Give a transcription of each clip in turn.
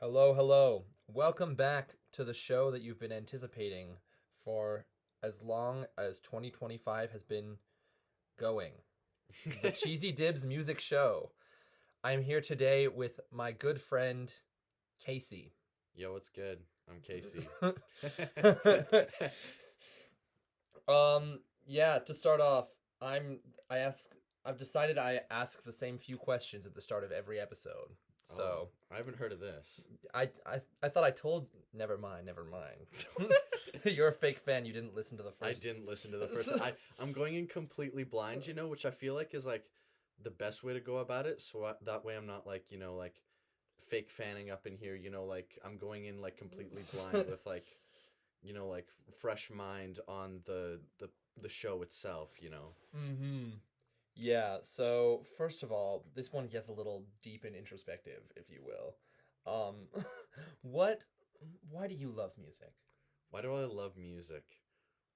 Hello, hello. Welcome back to the show that you've been anticipating for as long as 2025 has been going. The Cheesy Dibbs Music Show. I'm here today with my good friend, Casey. Yo, what's good? I'm Casey. Yeah, to start off, I've decided I ask the same few questions at the start of every episode. So, I haven't heard of this. I thought I told. Never mind. You're a fake fan. You didn't listen to the I first. didn't listen to the first. I'm going in completely blind, which I feel like is like the best way to go about it. So that way I'm not like fake fanning up in here. Like I'm going in like completely blind with like fresh mind on the show itself. Mm-hmm. Yeah. So first of all, this one gets a little deep and introspective, if you will. What? Why do you love music? Why do I love music?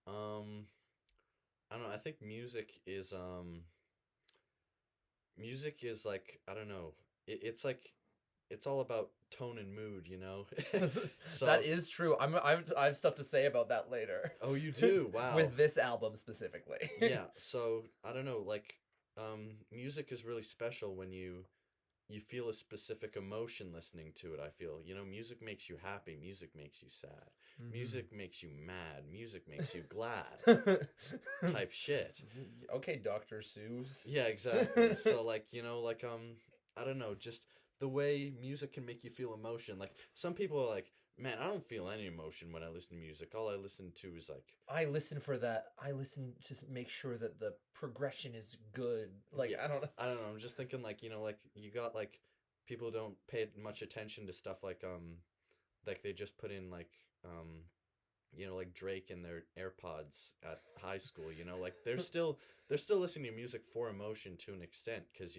I don't know. I think music is like, I don't know. It's like it's all about tone and mood. So That is true. I have stuff to say about that later. oh, you do? Wow. With this album specifically. Yeah, so I don't know, like music is really special when you feel a specific emotion listening to it. I feel, music makes you happy, music makes you sad. Mhm. Music makes you mad, music makes you glad. Type shit. Okay, Dr. Seuss. Yeah, exactly. So like, I don't know, just the way music can make you feel emotion. Like some people are like, man, I don't feel any emotion when I listen to music. All I listen to is like I listen for that. I listen to make sure that the progression is good. Like, yeah, I don't know. I don't know. I'm just thinking like, like you got like people don't pay much attention to stuff like they just put in like like Drake in their AirPods at high school, like they're still listening to music for emotion to an extent because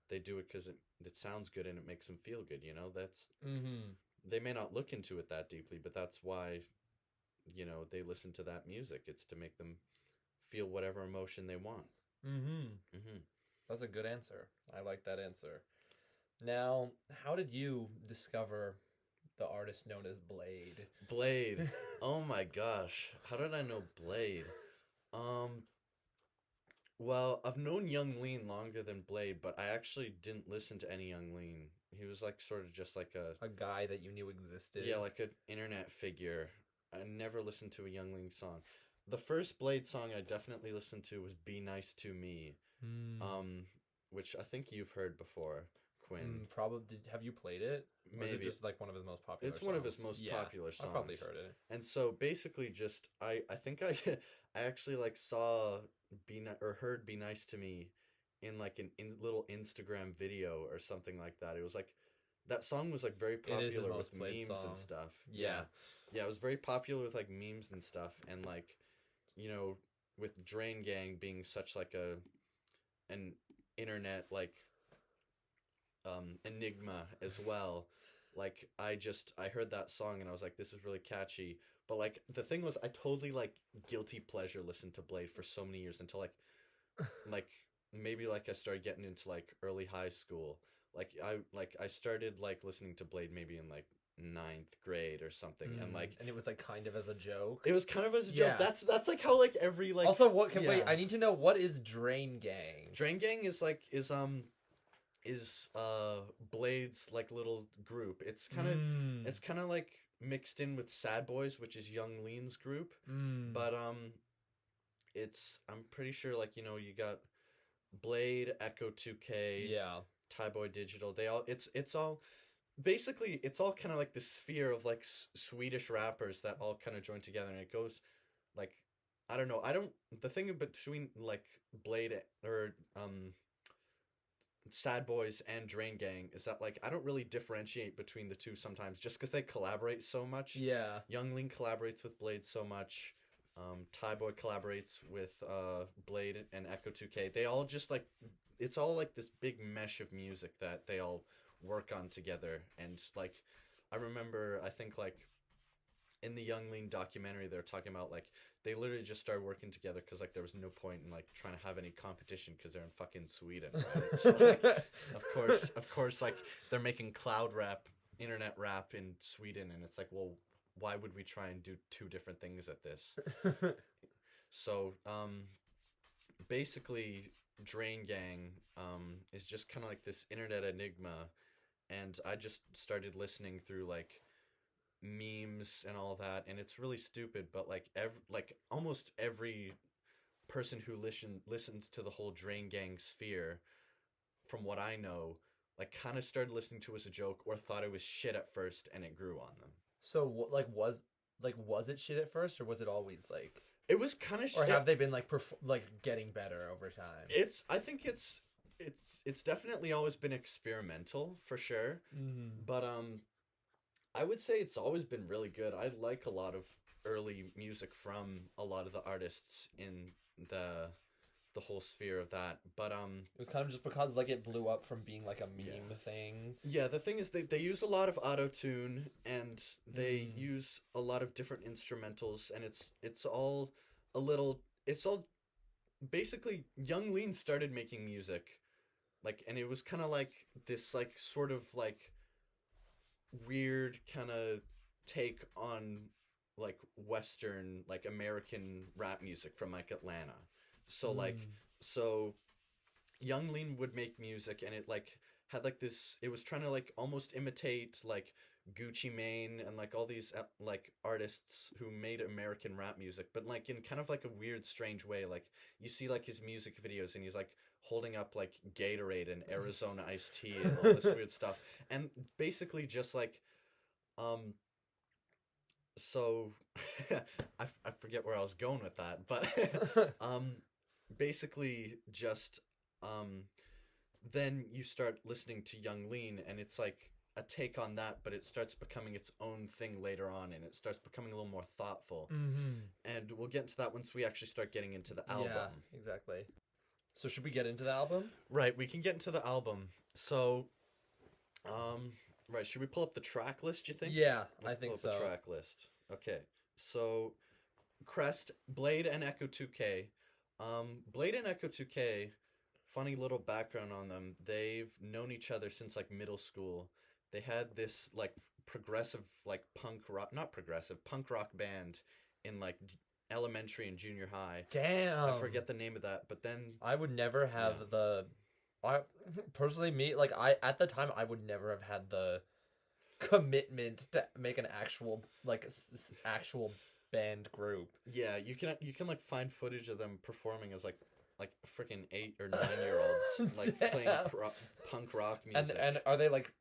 they do it because it sounds good and it makes them feel good, that's Mm-hmm. they may not look into it that deeply, but that's why they listen to that music. It's to make them feel whatever emotion they want. Mm-hmm. Hmm. That's a good answer. I like that answer. Now, how did you discover the artist known as Bladee? Bladee. Oh my gosh. How did I know Bladee? Um, well, I've known Young Lean longer than Bladee, but I actually didn't listen to any Young Lean. He was like sort of just like A guy that you knew existed. yeah, like an internet figure. I never listened to a Young Lean song. The first Bladee song I definitely listened to was Be Nice to Me. Mm. Um, which I think you've heard before, Quinn. Probably. Have you played it? Or is it Maybe. just like one of his most popular It's songs? one of his most Yeah, popular songs. I've probably heard it. And so basically just I think I I actually like saw or heard Be Nice to Me in like little Instagram video or something like that. It was like that song was like very It is his popular most with played memes song. and stuff. Yeah. Yeah, it was very popular with like memes and stuff and like with Drain Gang being such like an internet like enigma as well. Like I heard that song and I was like, this is really catchy. But like the thing was, I totally like guilty pleasure listened to Bladee for so many years until like maybe like I started getting into like early high school. I started like listening to Bladee maybe in like ninth grade or something, and it was like kind of as a joke. it was kind of as a Yeah. joke. That's like how like every like Also, what can yeah. wait? I need to know, what is Drain Gang? Drain Gang is Blade's like little group. It's kind of like mixed in with Sad Boys, which is Young Lean's group. But it's I'm pretty sure like you got Bladee, Echo 2K, Yeah. Thai Boy Digital. They all it's all basically it's all kind of like the sphere of like Swedish rappers that all kind of join together, and it goes like I don't know. I don't the thing between like Bladee or Sad Boys and Drain Gang is that like I don't really differentiate between the two sometimes just because they collaborate so much. Yeah. Young Lean collaborates with Bladee so much. Thai Boy collaborates with Bladee and Echo 2K. They all just like it's all like this big mesh of music that they all work on together. And like I remember I think like in the Young Lean documentary they're talking about like they literally just started working together because like there was no point in like trying to have any competition because they're in fucking Sweden, right? So, like, of course like they're making cloud rap internet rap in Sweden, and it's like, well, why would we try and do two different things at this? So basically, Drain Gang is just kind of like this internet enigma, and I just started listening through like memes and all that, and it's really stupid, but like almost every person who listens to the whole Drain Gang sphere, from what I know, like kind of started listening to it as a joke or thought it was shit at first, and it grew on them. So was it shit at first, or was it always like? It was kind of shit. Or have they been like getting better over time? I think it's definitely always been experimental for sure. Mm-hmm. But I would say it's always been really good. I like a lot of early music from a lot of the artists in the whole sphere of that. But it was kind of just because like it blew up from being like a meme thing. Yeah, the thing is they use a lot of auto-tune, and they use a lot of different instrumentals, and it's all basically Young Lean started making music, like, and it was kind of like this like sort of like weird kind of take on like Western, like American rap music from like Atlanta. So so Young Lean would make music, and it like had like this, it was trying to like almost imitate like Gucci Mane and like all these like artists who made American rap music, but like in kind of like a weird strange way. Like you see like his music videos, and he's like holding up like Gatorade and Arizona iced tea and all this weird stuff, and basically just like so I forget where I was going with that, but basically just then you start listening to Young Lean, and it's like a take on that, but it starts becoming its own thing later on, and it starts becoming a little more thoughtful. And we'll get into that once we actually start getting into the album. Yeah, exactly. So should we get into the album? Right, we can get into the album. So right, should we pull up the track list, you think? Yeah, Let's I think pull up the track list. Okay, so Crest, Bladee, and Echo 2K. Bladee and Echo 2K, funny little background on them. They've known each other since like middle school. They had this like progressive like punk rock band in like elementary and junior high. Damn. I forget the name of that, but then I would never have I personally, me, like at the time I would never have had the commitment to make an actual actual band group. Yeah, you can like find footage of them performing as like freaking 8 or 9-year-olds like playing punk rock music. And are they like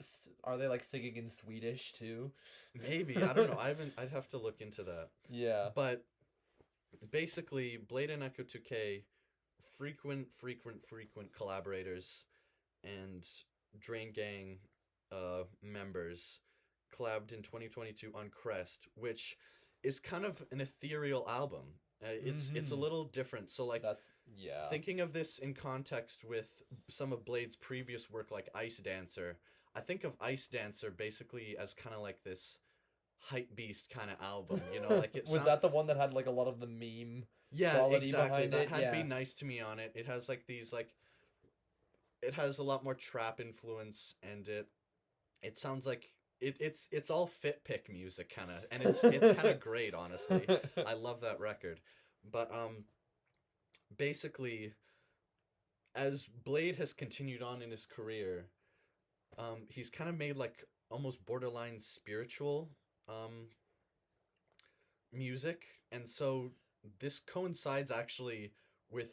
singing in Swedish too? Maybe, I don't know. I'd have to look into that. Yeah. But basically, Bladee and Echo 2K, frequent collaborators, and Drain Gang members collabed in 2022 on Crest, which is kind of an ethereal album. It's a little different. So like thinking of this in context with some of Blade's previous work, like Ice Dancer, I think of Ice Dancer basically as kind of like this hype beast kind of album, you know, like was that the one that had like a lot of the meme quality exactly behind that it? had Be Nice to Me on it. It has like these like, it has a lot more trap influence, and it sounds like it's all fit pick music kind of, and it's kind of great, honestly. I love that record. But basically, as Bladee has continued on in his career, he's kind of made like almost borderline spiritual music, and so this coincides actually with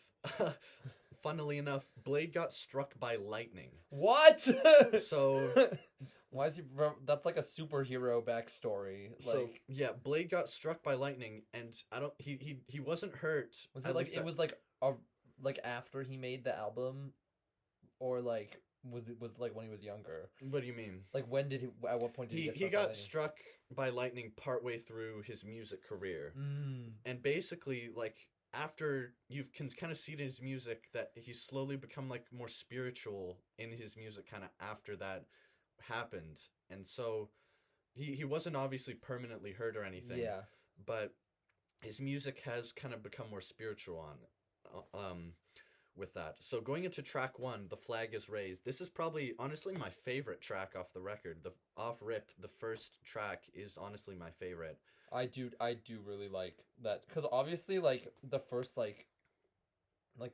funnily enough, Bladee got struck by lightning. What? So why is he? That's like a superhero backstory. Like, so yeah, Bladee got struck by lightning, and he wasn't hurt. Was it like it was like after he made the album, or like was like when he was younger? What do you mean? Like when did he? At what point did he get struck? He got struck by lightning partway through his music career, and basically like after you can kind of see in his music that he's slowly become like more spiritual in his music kind of after that happened. And so he wasn't obviously permanently hurt or anything, but his music has kind of become more spiritual on with that. So going into track 1, The Flag is Raised. This is probably honestly my favorite track off the record. The off rip, the first track is honestly my favorite. I do really like that, because obviously like the first like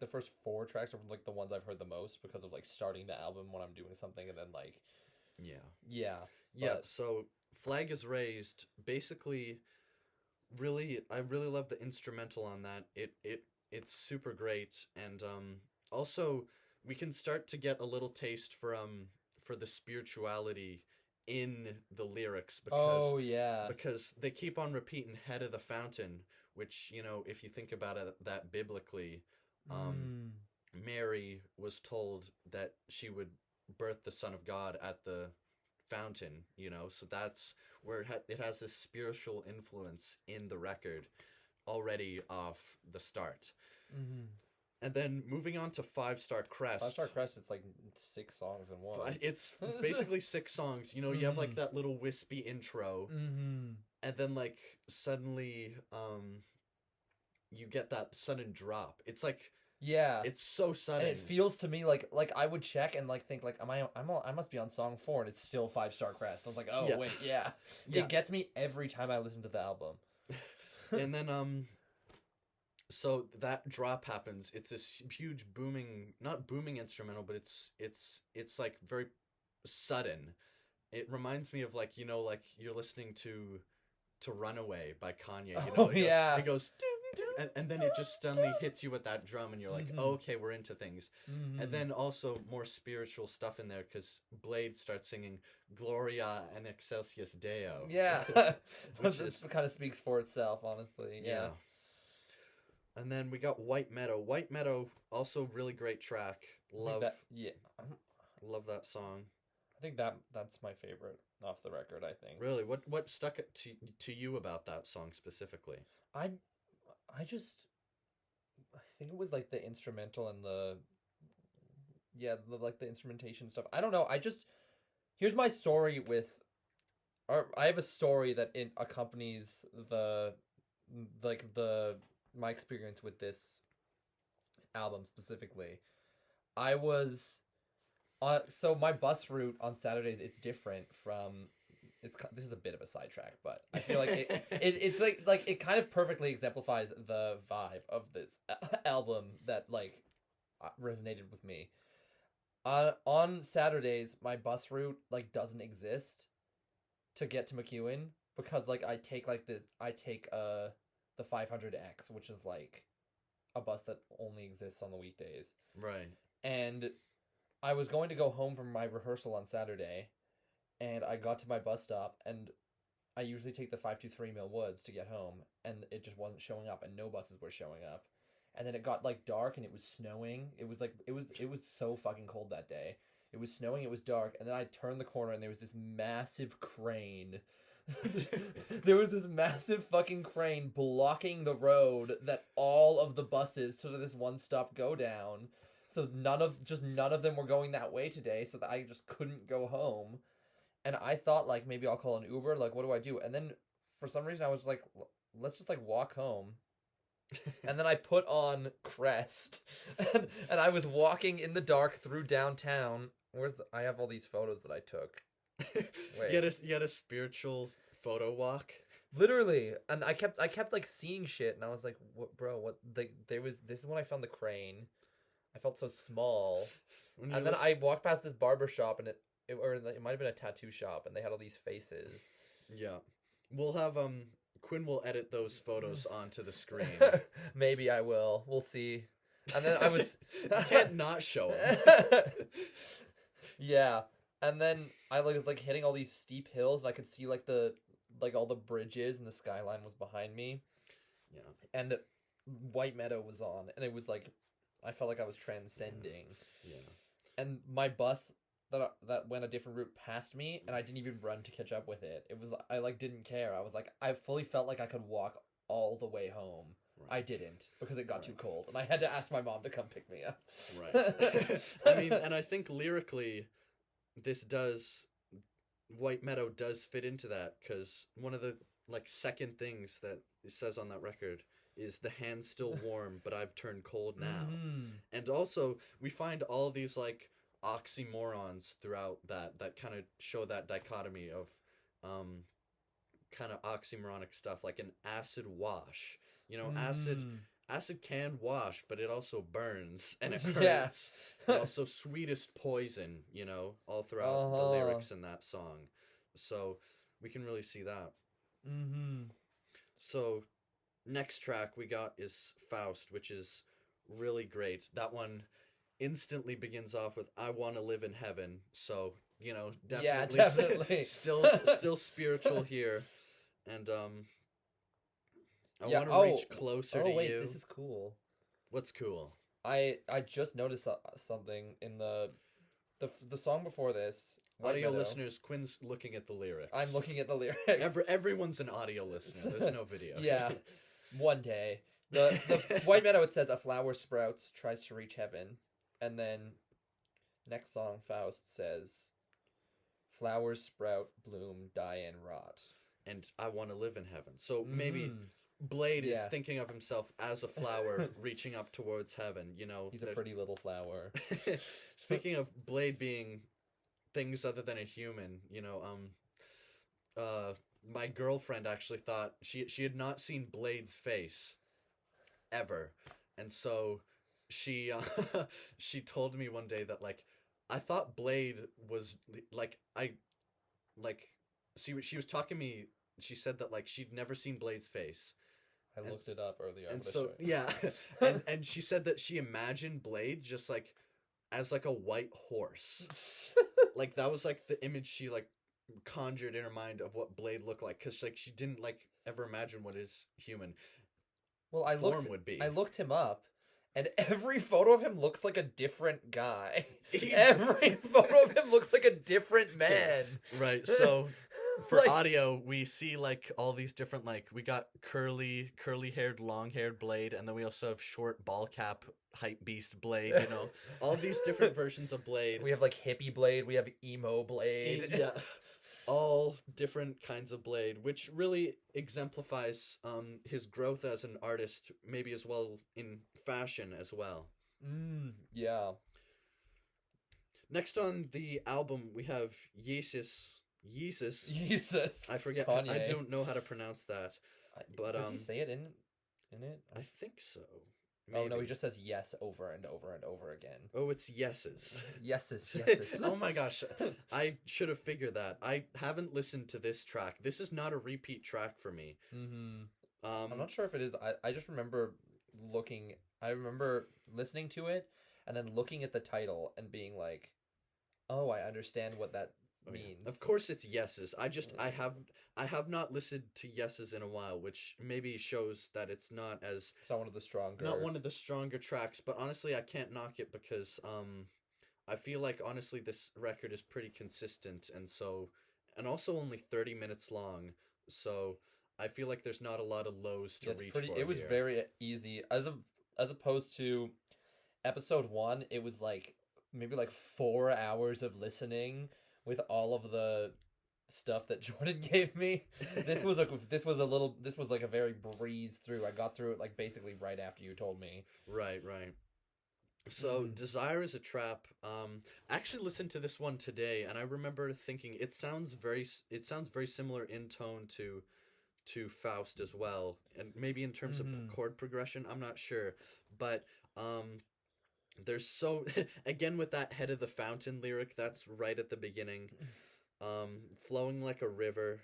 the first 4 tracks are like the ones I've heard the most because of like starting the album when I'm doing something, and then like yeah. So Flag is Raised, basically, I really love the instrumental on that. It's super great, and also we can start to get a little taste for the spirituality in the lyrics, because they keep on repeating "Head of the Fountain," which, you know, if you think about it that biblically, Mary was told that she would birth the Son of God at the fountain, you know, so that's where it has this spiritual influence in the record already off the start. And then moving on to Star Crest. Star Crest, it's like 6 songs in one. It's basically 6 songs. You know, you have like that little wispy intro, and then like suddenly, you get that sudden drop. It's like, it's so sudden, and it feels to me like I would check and like think like I must be on song 4, and it's still Star Crest. I was like, oh wait, it gets me every time I listen to the album. And then so that drop happens. It's this huge booming, not booming instrumental, but it's like very sudden. It reminds me of like, you know, like you're listening to Runaway by Kanye, you know. It goes and then it just suddenly hits you with that drum, and you're like, oh, okay, we're into things. And then also more spiritual stuff in there, because Bladee starts singing Gloria and Excelsis Deo. Which kind of speaks for itself, honestly. And then we got White Meadow. White Meadow, also really great track. Love that song. I think that's my favorite off the record, I think. Really? What stuck to you about that song specifically? I think it was like the instrumental and the instrumentation stuff. I don't know. Here's my story with, or I have a story that accompanies my experience with this album specifically. I was so my bus route on Saturdays, it's different from, this is a bit of a sidetrack, but I feel like it's like it kind of perfectly exemplifies the vibe of this album that like resonated with me. On Saturdays, my bus route like doesn't exist to get to McEwen, because like I take the 500X, which is like a bus that only exists on the weekdays. Right. And I was going to go home from my rehearsal on Saturday, and I got to my bus stop, and I usually take the 523 Mill Woods to get home, and it just wasn't showing up, and no buses were showing up. And then it got like dark, and it was snowing. It was so fucking cold that day. It was snowing, it was dark, and then I turned the corner, and there was this massive crane. There was this massive fucking crane blocking the road that all of the buses to this one stop go down. So none of them were going that way today, so that I just couldn't go home. And I thought like maybe I'll call an Uber, like what do I do? And then for some reason I was like, let's just like walk home. And then I put on Crest, and I was walking in the dark through downtown. I have all these photos that I took. Wait. You had a spiritual photo walk? Literally. And I kept like seeing shit, and I was like, what, bro, what, like, this is when I found the crane. I felt so small. And then I walked past this barber shop, and it might have been a tattoo shop, and they had all these faces. Yeah. We'll have Quinn will edit those photos onto the screen. Maybe I will. We'll see. And then I was you can't not show them. Yeah. And then I was like hitting all these steep hills, and I could see like all the bridges, and the skyline was behind me. Yeah. And White Meadow was on, and it was like I felt like I was transcending. Yeah. And my bus that went a different route passed me, and I didn't even run to catch up with it. It was I like didn't care. I was like, I fully felt like I could walk all the way home. Right. I didn't, because it got too cold, and I had to ask my mom to come pick me up. Right. I mean, and I think lyrically, White Meadow does fit into that, because one of the like second things that it says on that record is the hand still warm, but I've turned cold now. Mm-hmm. And also, we find all these like oxymorons throughout that kind of show that dichotomy of kind of oxymoronic stuff, like an acid wash. You know, acid can wash, but it also burns and it Yeah. hurts. And also sweetest poison, you know, all throughout the lyrics in that song. So we can really see that. Mm-hmm. So next track we got is Faust, which is really great. That one instantly begins off with "I want to live in heaven." So, you know, definitely, Yeah, definitely. still spiritual here. And I want to reach closer to wait, you. this is cool. What's cool? I just noticed something in the song before this. Audio listeners, Quinn's looking at the lyrics. I'm looking at the lyrics. Everyone's an audio listener. There's no video. Yeah, one day. The White Meadow, it says, "A flower sprouts, tries to reach heaven," and then next song, Faust says, "Flowers sprout, bloom, die, and rot." And I want to live in heaven. So maybe Blade is thinking of himself as a flower reaching up towards heaven. You know, he's a pretty little flower. Speaking of Blade being things other than a human, you know, my girlfriend actually thought she had not seen Blade's face ever, and so she she told me one day that like I thought Blade was like she was talking to me. She said that like she'd never seen Blade's face. I looked it up earlier. And so and she said that she imagined Blade just like as like a white horse. Like that was like the image she like conjured in her mind of what Blade looked like, because like she didn't like ever imagine what his human form would be. I looked him up, and every photo of him looks like a different guy. Every photo of him looks like a different man. Right. So for audio, we see like all these different, like we got curly haired, long haired Blade, and then we also have short ball cap hype beast Blade, you know, all these different versions of Blade. We have like hippie Blade, we have emo Blade. Yeah. All different kinds of Blade, which really exemplifies his growth as an artist, maybe as well in fashion as well. Yeah. Next on the album, we have Yeezus. I forget. Kanye. I don't know how to pronounce that. But does he say it in it? I think so. Maybe. Oh no, he just says yes over and over and over again. Oh, it's yeses. yeses. Oh my gosh, I should have figured that. I haven't listened to this track. This is not a repeat track for me. I'm not sure if it is. I just remember looking. I remember listening to it and then looking at the title and being like, "Oh, I understand what that means." Of course, it's yeses. I have not listened to yeses in a while, which maybe shows that it's not one of the stronger tracks. But honestly, I can't knock it because I feel like honestly this record is pretty consistent, and also only 30 minutes long. So I feel like there's not a lot of lows to reach for. It was very easy as opposed to episode 1. It was like maybe like 4 hours of listening with all of the stuff that Jordan gave me. This was like a very breeze through. I got through it like basically right after you told me. Right. So Desire is a Trap. I actually listened to this one today, and I remember thinking it sounds very similar in tone to Faust as well, and maybe in terms of chord progression, I'm not sure, but there's so again with that head of the fountain lyric that's right at the beginning, flowing like a river,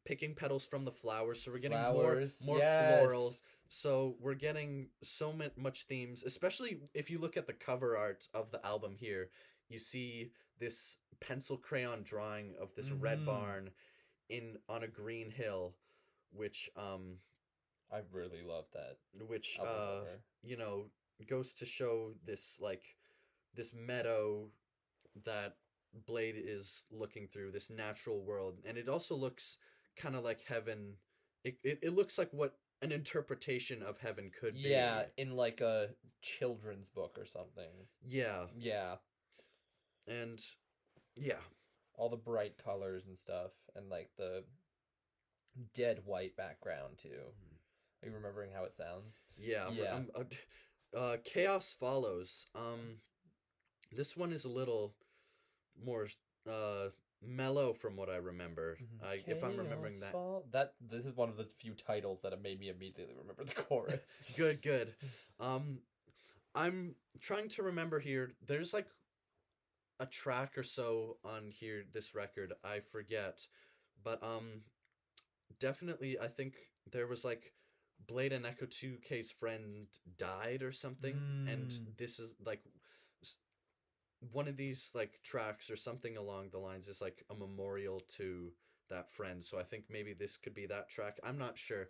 picking petals from the flowers, so we're getting more floral. So we're getting so much themes, especially if you look at the cover art of the album here. You see this pencil crayon drawing of this red barn on a green hill, which I really love that. Which you know, goes to show this meadow that Blade is looking through, this natural world, and it also looks kind of like heaven. It looks like what an interpretation of heaven could be. Yeah, in like a children's book or something. Yeah. And yeah, all the bright colors and stuff, and like the dead white background too. Are you remembering how it sounds? Yeah. Yeah. Chaos Follows. This one is a little more mellow from what I remember. If I'm remembering that. This is one of the few titles that have made me immediately remember the chorus. Good. I'm trying to remember here. There's like a track or so on here, this record. I forget, but definitely I think there was like Blade and Echo 2K's friend died or something, and this is like one of these like tracks or something along the lines is like a memorial to that friend. So I think maybe this could be that track. I'm not sure.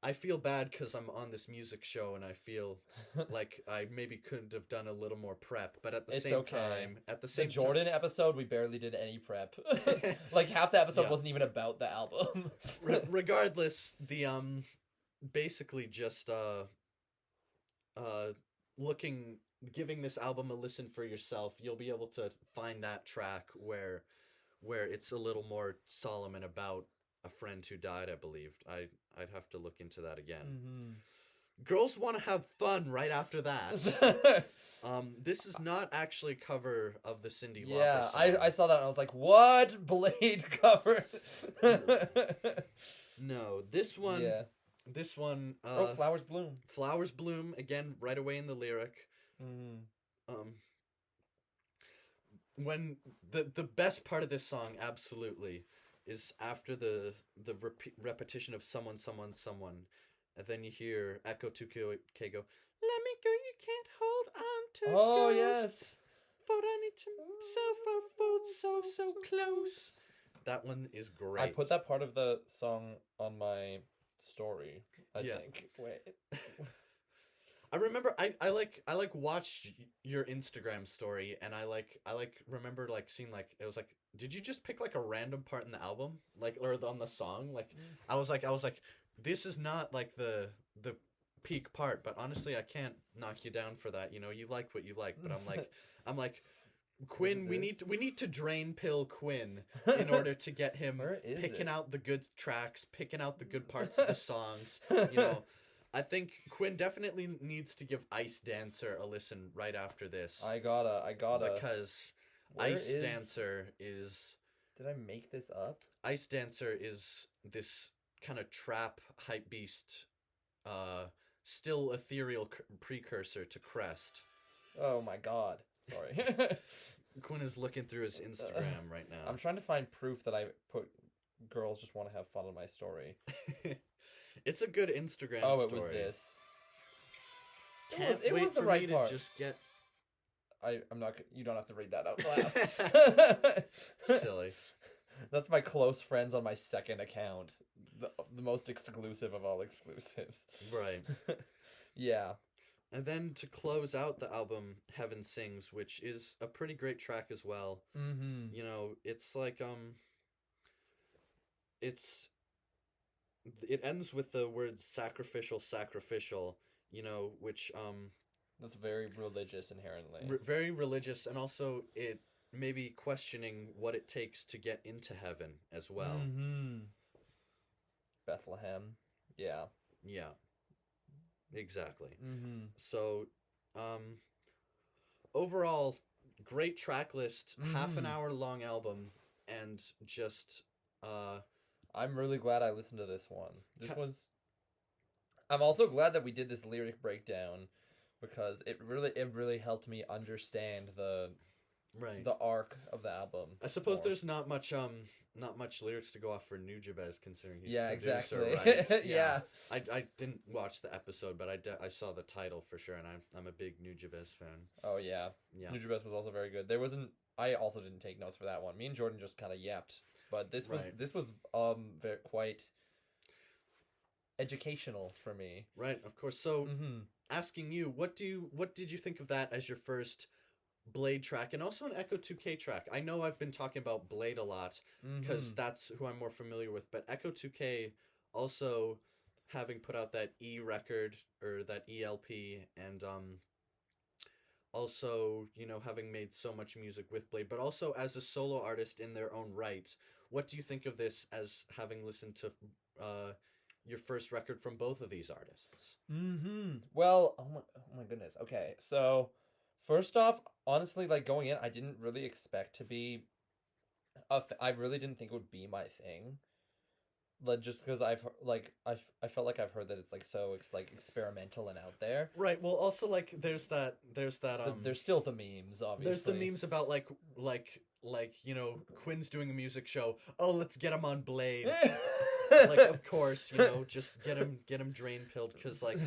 I feel bad because I'm on this music show and I feel like I maybe couldn't have done a little more prep, but at the same time, the Jordan episode, we barely did any prep. Like half the episode wasn't even about the album. Regardless, the basically just giving this album a listen for yourself, you'll be able to find that track where it's a little more solemn and about a friend who died, I believe. I'd have to look into that again. Girls Want to Have Fun right after that. This is not actually a cover of the Cyndi Lauper song. I saw that and I was like, what? Blade cover? No, this one... Yeah. This one... Flowers Bloom. Flowers Bloom, again, right away in the lyric. When the best part of this song, absolutely, is after the repetition of someone, and then you hear Echo 2K go, "Let me go, you can't hold on to Oh, ghosts, yes. for I need to self-unfold so close." That one is great. I put that part of the song on my story, I think. Wait. I remember I like watched your Instagram story, and I remember like seeing like it was like, did you just pick like a random part in the album, like, or on the song? Like I was like this is not like the peak part, but honestly I can't knock you down for that. You know, you like what you like, but I'm like Quinn, we need to drain pill Quinn in order to get him picking out the good tracks, picking out the good parts of the songs. You know, I think Quinn definitely needs to give Ice Dancer a listen right after this. I gotta. Because Dancer is... Did I make this up? Ice Dancer is this kind of trap hype beast, still ethereal precursor to Crest. Oh my god. Sorry. Quinn is looking through his Instagram right now. I'm trying to find proof that I put Girls Just Want to Have Fun on my story. It's a good Instagram story. Oh, it was this. It was the right part. Just get... I'm not... You don't have to read that out loud. Silly. That's my close friends on my second account. The most exclusive of all exclusives. Right. Yeah. And then to close out the album, Heaven Sings, which is a pretty great track as well. Mm-hmm. You know, it's like, it ends with the words sacrificial, you know, which, that's very religious inherently. Very religious, and also it may be questioning what it takes to get into heaven as well. Mm-hmm. Bethlehem. Yeah. Yeah. Exactly. Mm-hmm. So, overall, great track list, half an hour long album, and just, I'm really glad I listened to this one. I'm also glad that we did this lyric breakdown, because it really helped me understand the arc of the album. I suppose there's not much lyrics to go off for Nujabes, considering he's producer, exactly. Right? Yeah. I didn't watch the episode, but I saw the title for sure, and I'm a big Nujabes fan. Oh yeah. Nujabes was also very good. I also didn't take notes for that one. Me and Jordan just kind of yapped, but this was very quite educational for me. Right, of course. So, asking you, what did you think of that as your first Blade track, and also an Echo 2K track? I know I've been talking about Blade a lot because that's who I'm more familiar with, but Echo 2K also having put out that E record or that ELP, and also, you know, having made so much music with Blade, but also as a solo artist in their own right. What do you think of this as having listened to your first record from both of these artists? Well, oh my goodness. Okay, so first off, honestly, like going in, I didn't really expect to be. I really didn't think it would be my thing. Like just because I felt like I've heard that it's like like experimental and out there. Right. Well, also like there's that There's still the memes, obviously. there's the memes about like Quinn's doing a music show. Oh, let's get him on Blade. Like of course, just get him Drainpilled because like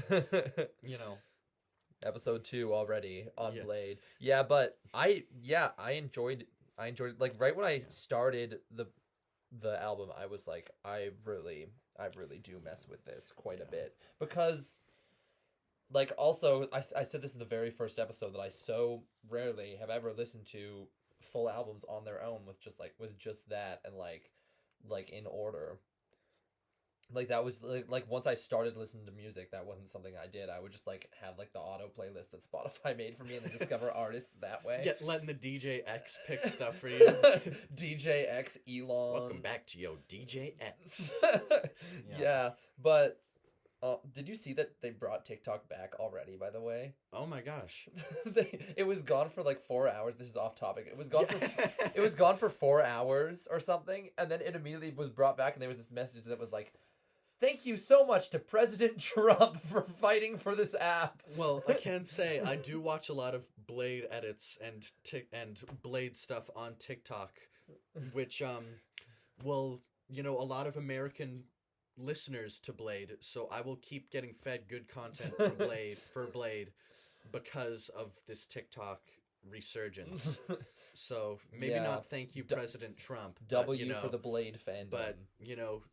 episode 2 already on Yeah. Blade. Yeah, but I enjoyed like right when I started the album, I was like, I really do mess with this quite a bit because like also I said this in the very first episode that I so rarely have ever listened to full albums on their own with just that and like in order. Like that was like once I started listening to music, that wasn't something I did. I would just like have like the auto playlist that Spotify made for me and then discover artists that way. Letting the DJ X pick stuff for you. DJ X Elon. Welcome back to your DJ X. Yeah, but did you see that they brought TikTok back already? By the way, Oh my gosh. it was gone for like 4 hours. This is off topic. It was gone for 4 hours or something, and then it immediately was brought back, and there was this message that was like, "Thank you so much to President Trump for fighting for this app." Well, I can say I do watch a lot of Blade edits and Blade stuff on TikTok, which well, a lot of American listeners to Blade, so I will keep getting fed good content for Blade because of this TikTok resurgence. So maybe not thank you, President Trump. W for the Blade fandom. But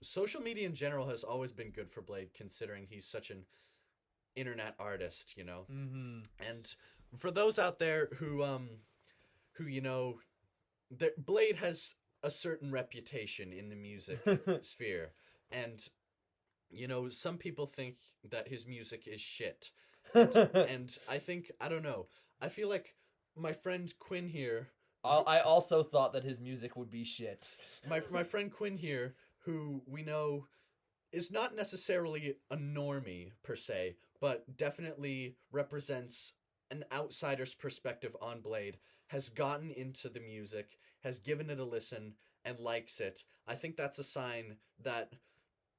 social media in general has always been good for Blade, considering he's such an internet artist. And for those out there who Blade has a certain reputation in the music sphere, and some people think that his music is shit, and I don't know. I feel like my friend Quinn here. I also thought that his music would be shit. My friend Quinn here, who we know is not necessarily a normie per se, but definitely represents an outsider's perspective on Blade, has gotten into the music, has given it a listen, and likes it. I think that's a sign that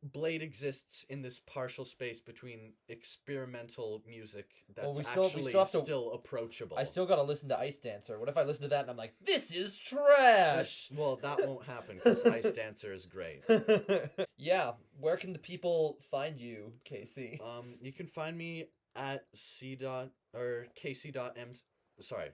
Blade exists in this partial space between experimental music that's still approachable. I still gotta listen to Ice Dancer. What if I listen to that and I'm like, this is trash? Well, that won't happen because Ice Dancer is great. Yeah, where can the people find you, Casey? You can find me at Casey.m. Sorry.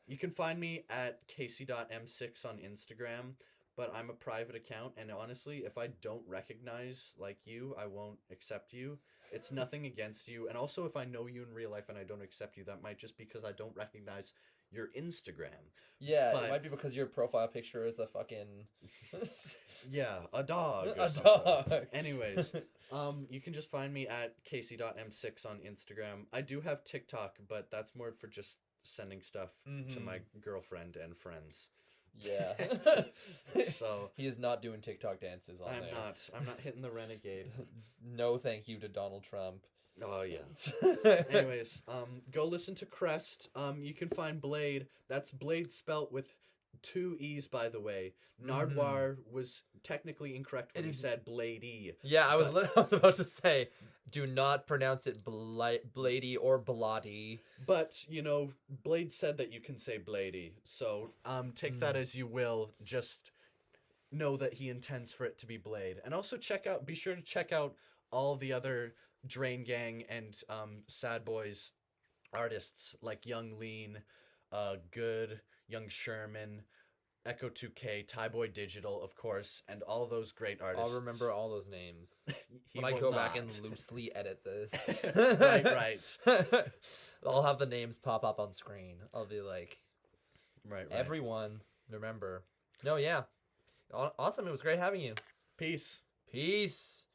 You can find me at Casey.m6 on Instagram. But I'm a private account, and honestly, if I don't recognize, like you, I won't accept you. It's nothing against you. And also, if I know you in real life and I don't accept you, that might just because I don't recognize your Instagram. Yeah, it might be because your profile picture is a fucking... yeah, a dog or a something. dog. Anyways, you can just find me at Casey.m6 on Instagram. I do have TikTok, but that's more for just sending stuff to my girlfriend and friends. Yeah. So he is not doing TikTok dances on there. I'm not hitting the renegade. No thank you to Donald Trump. Oh yeah. Anyways, go listen to Crest. You can find Blade. That's Blade spelt with 2 E's, by the way. Nardwar was technically incorrect when he said Bladee. Yeah, I was about to say, do not pronounce it Bladee or Bladee. But, Blade said that you can say Bladee. So, take that as you will. Just know that he intends for it to be Blade. And also be sure to check out all the other Drain Gang and Sad Boys artists like Young Lean, Good, Young Sherman, Echo 2K, Tyboy Digital, of course, and all those great artists. I'll remember all those names when I go back and loosely edit this. Right. I'll have the names pop up on screen. I'll be like, right. Everyone, remember. No, yeah. Awesome. It was great having you. Peace. Peace.